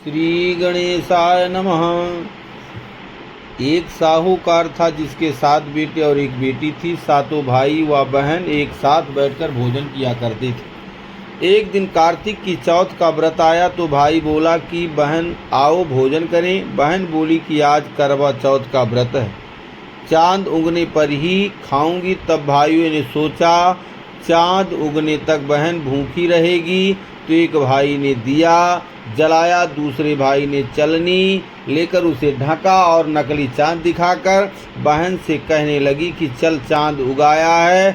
श्री गणेशाय नमः। एक साहूकार था जिसके 7 बेटे और 1 बेटी थी। सातों भाई व बहन एक साथ बैठकर भोजन किया करते थे। एक दिन कार्तिक की चौथ का व्रत आया तो भाई बोला कि बहन आओ भोजन करें। बहन बोली कि आज करवा चौथ का व्रत है, चांद उगने पर ही खाऊंगी। तब भाइयों ने सोचा चांद उगने तक बहन भूखी रहेगी, तो एक भाई ने दिया जलाया, दूसरे भाई ने चलनी लेकर उसे ढका और नकली चांद दिखाकर बहन से कहने लगी कि चल चांद उगाया है,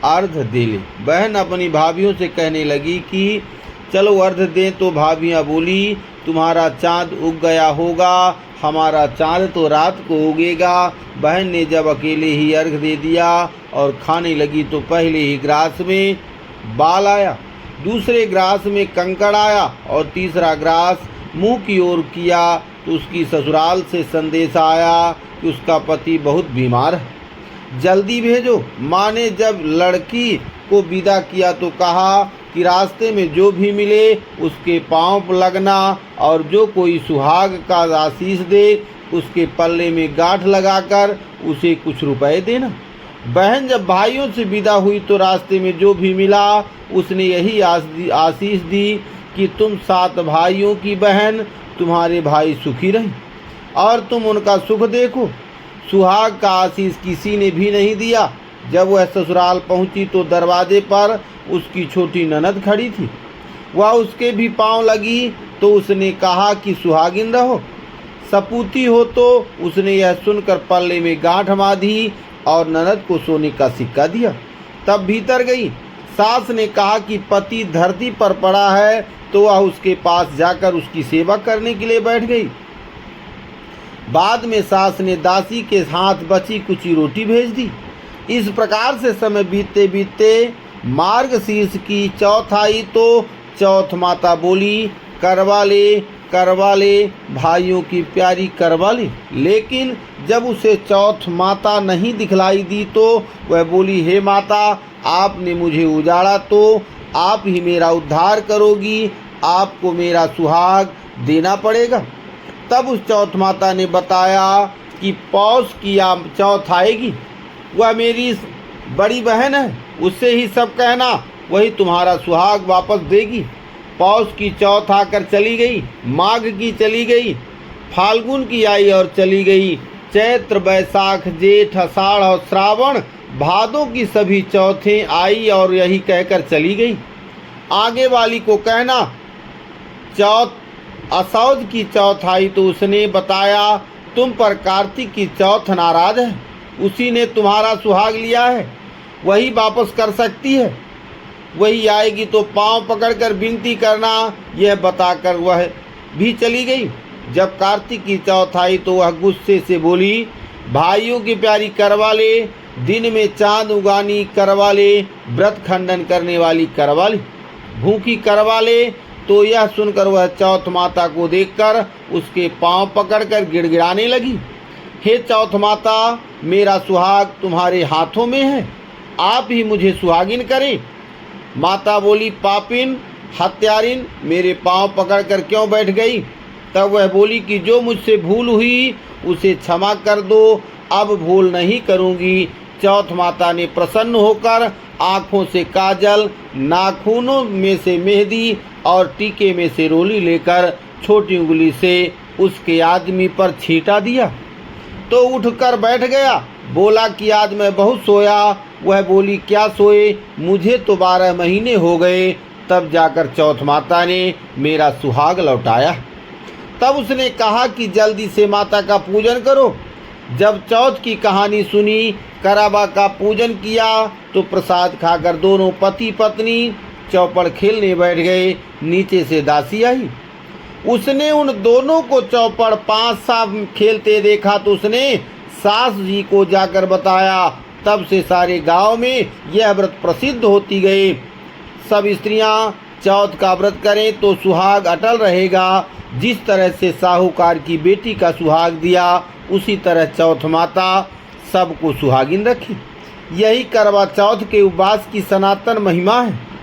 अर्घ दे ले। बहन अपनी भाभीयों से कहने लगी कि चलो अर्घ दें, तो भाभियाँ बोली तुम्हारा चांद उग गया होगा, हमारा चांद तो रात को उगेगा। बहन ने जब अकेले ही अर्घ दे दिया और खाने लगी तो पहले ही ग्रास में बाल आया, दूसरे ग्रास में कंकड़ आया और तीसरा ग्रास मुंह की ओर किया तो उसकी ससुराल से संदेश आया कि उसका पति बहुत बीमार है, जल्दी भेजो। माँ ने जब लड़की को विदा किया तो कहा कि रास्ते में जो भी मिले उसके पांव लगना और जो कोई सुहाग का आशीष दे उसके पल्ले में गांठ लगाकर उसे कुछ रुपए देना। बहन जब भाइयों से विदा हुई तो रास्ते में जो भी मिला उसने यही आशीष दी कि तुम 7 भाइयों की बहन, तुम्हारे भाई सुखी रहें और तुम उनका सुख देखो। सुहाग का आशीष किसी ने भी नहीं दिया। जब वह ससुराल पहुंची तो दरवाजे पर उसकी छोटी ननद खड़ी थी। वह उसके भी पांव लगी तो उसने कहा कि सुहागिन रहो, सपूती हो। तो उसने यह सुनकर पल्ले में गांठ बांधी और ननद को सोने का सिक्का दिया। तब भीतर गई। सास ने कहा कि पति धरती पर पड़ा है, तो वह उसके पास जाकर उसकी सेवा करने के लिए बैठ गई। बाद में सास ने दासी के हाथ बची कुची रोटी भेज दी। इस प्रकार से समय बीतते बीतते मार्गशीर्ष की चौथ आई तो चौथ माता बोली करवा ले भाइयों की प्यारी करवा ले। लेकिन जब उसे चौथ माता नहीं दिखलाई दी तो वह बोली हे माता, आपने मुझे उजाड़ा तो आप ही मेरा उद्धार करोगी, आपको मेरा सुहाग देना पड़ेगा। तब उस चौथ माता ने बताया कि पौष की चौथ आएगी, वह मेरी बड़ी बहन है, उससे ही सब कहना, वही तुम्हारा सुहाग वापस देगी। पौष की चौथ आकर चली गई, माघ की चली गई, फाल्गुन की आई और चली गई, चैत्र बैसाख जेठ आषाढ़ और श्रावण भादों की सभी चौथें आई और यही कहकर चली गई। आगे वाली को कहना चौथ असौद की चौथ आई तो उसने बताया तुम पर कार्तिक की चौथ नाराज है, उसी ने तुम्हारा सुहाग लिया है, वही वापस कर सकती है, वही आएगी तो पांव पकड़कर विनती करना, यह बताकर वह भी चली गई। जब कार्तिक की चौथ आई तो वह गुस्से से बोली भाइयों की प्यारी करवा ले, दिन में चांद उगानी करवा ले, व्रत खंडन करने वाली करवा ले, भूखी करवा ले। तो यह सुनकर वह चौथ माता को देखकर उसके पांव पकड़कर गिड़गिड़ाने लगी, हे चौथ माता, मेरा सुहाग तुम्हारे हाथों में है, आप ही मुझे सुहागिन करें। माता बोली पापिन हत्यारिन, मेरे पांव पकड़कर क्यों बैठ गई? तब वह बोली कि जो मुझसे भूल हुई उसे क्षमा कर दो, अब भूल नहीं करूंगी। चौथ माता ने प्रसन्न होकर आँखों से काजल, नाखूनों में से मेहंदी और टीके में से रोली लेकर छोटी उंगली से उसके आदमी पर छींटा दिया तो उठकर बैठ गया। बोला कि आज मैं बहुत सोया। वह बोली क्या सोए, मुझे तो 12 महीने हो गए। तब जाकर चौथ माता ने मेरा सुहाग लौटाया। तब उसने कहा कि जल्दी से माता का पूजन करो। जब चौथ की कहानी सुनी, कराबा का पूजन किया तो प्रसाद खाकर दोनों पति पत्नी चौपड़ खेलने बैठ गए। नीचे से दासी आई, उसने उन दोनों को चौपड़ 5 साल खेलते देखा तो उसने सास जी को जाकर बताया। तब से सारे गांव में यह व्रत प्रसिद्ध होती गई। सब स्त्रियां चौथ का व्रत करें तो सुहाग अटल रहेगा। जिस तरह से साहूकार की बेटी का सुहाग दिया, उसी तरह चौथ माता सबको सुहागिन रखी। यही करवा चौथ के उपवास की सनातन महिमा है।